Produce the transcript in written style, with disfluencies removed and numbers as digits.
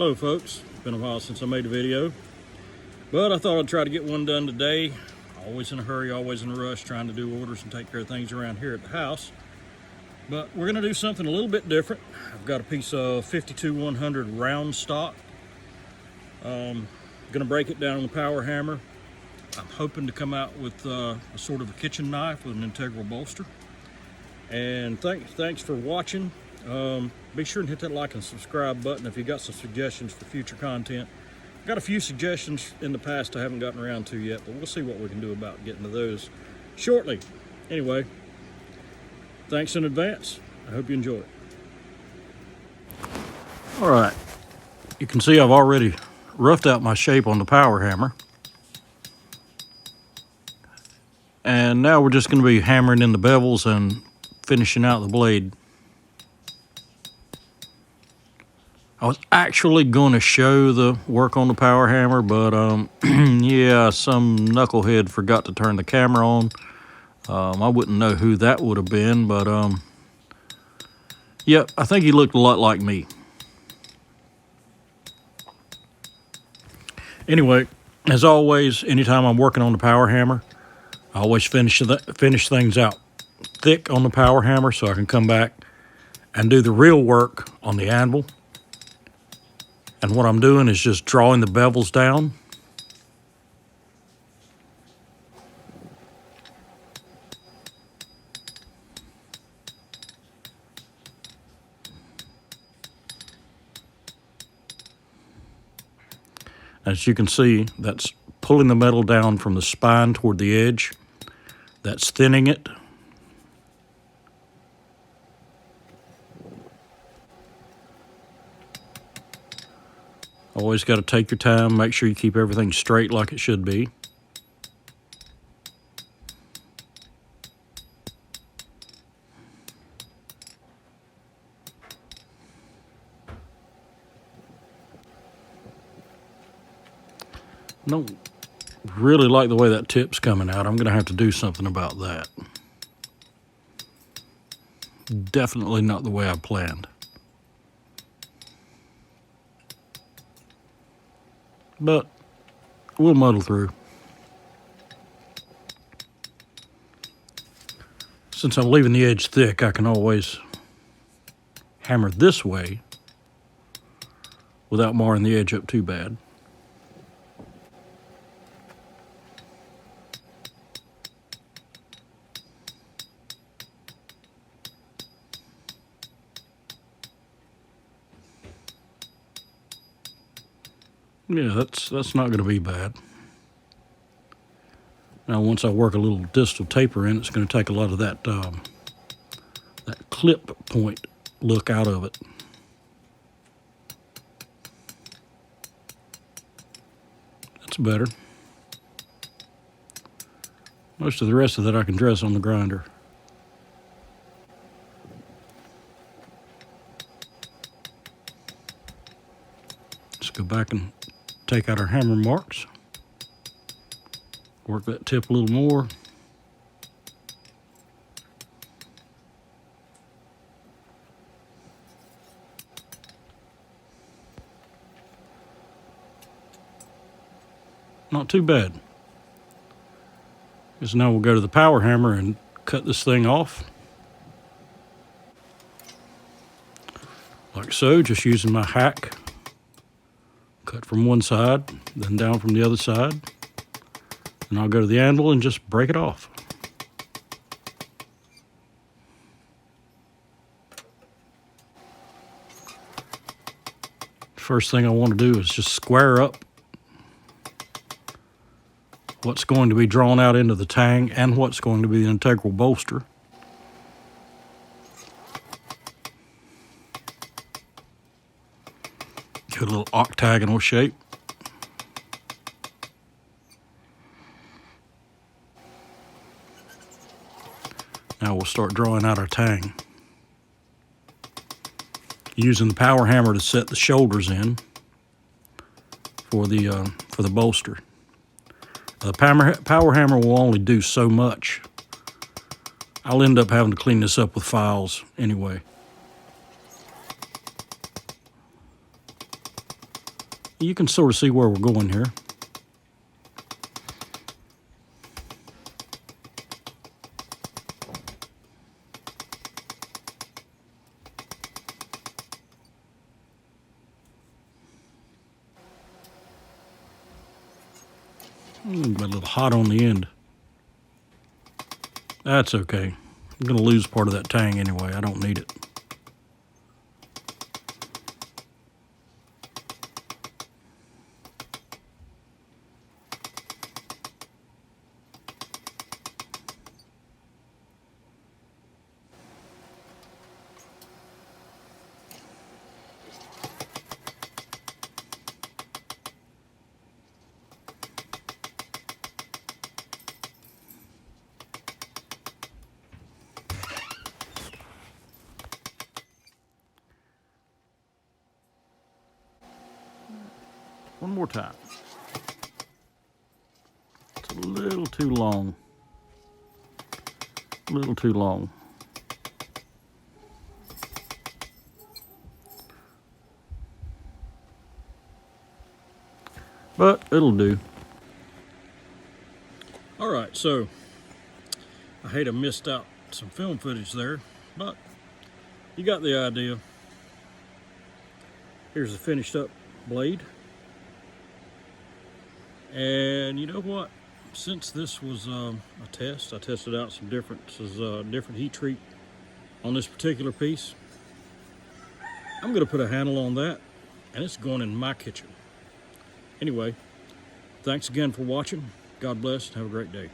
Hello folks, it's been a while since I made a video, but I thought I'd try to get one done today. Always in a hurry, always in a rush, trying to do orders and take care of things around here at the house. But we're going to do something a little bit different. I've got a piece of 52-100 round stock. Going to break it down on the power hammer. I'm hoping to come out with a sort of a kitchen knife with an integral bolster. And thanks for watching. Be sure and hit that like and subscribe button if you got some suggestions for future content. I've got a few suggestions in the past I haven't gotten around to yet, but we'll see what we can do about getting to those shortly. Anyway, thanks in advance. I hope you enjoy it. All right, you can see I've already roughed out my shape on the power hammer. And now we're just going to be hammering in the bevels and finishing out the blade. I was actually going to show the work on the power hammer, but yeah, some knucklehead forgot to turn the camera on. I wouldn't know who that would have been, but yep, I think he looked a lot like me. Anyway, as always, anytime I'm working on the power hammer, I always finish things out thick on the power hammer so I can come back and do the real work on the anvil. And what I'm doing is just drawing the bevels down. As you can see, that's pulling the metal down from the spine toward the edge. That's thinning it. Always got to take your time, make sure you keep everything straight like it should be. Don't really like the way that tip's coming out. I'm going to have to do something about that. Definitely not the way I planned. But we'll muddle through. Since I'm leaving the edge thick, I can always hammer this way without marring the edge up too bad. Yeah, that's not going to be bad. Now, once I work a little distal taper in, it's going to take a lot of that that clip point look out of it. That's better. Most of the rest of that I can dress on the grinder. Let's go back and take out our hammer marks. Work that tip a little more. Not too bad. Because now we'll go to the power hammer and cut this thing off. Like so, just using my hack. Cut from one side, then down from the other side. And I'll go to the anvil and just break it off. First thing I want to do is just square up what's going to be drawn out into the Tang and what's going to be the integral bolster. Get a little octagonal shape. Now we'll start drawing out our Tang. Using the power hammer to set the shoulders in for the bolster. The power hammer will only do so much. I'll end up having to clean this up with files anyway. You can sort of see where we're going here. A little hot on the end. That's okay. I'm going to lose part of that tang anyway. I don't need it. One more time. It's a little too long. A little too long. But it'll do. All right, so I hate I missed out some film footage there, but you got the idea. Here's the finished up blade. And you know what? Since this was a test, I tested out some differences, different heat treat on this particular piece. I'm going to put a handle on that, and it's going in my kitchen. Anyway, thanks again for watching. God bless and have a great day.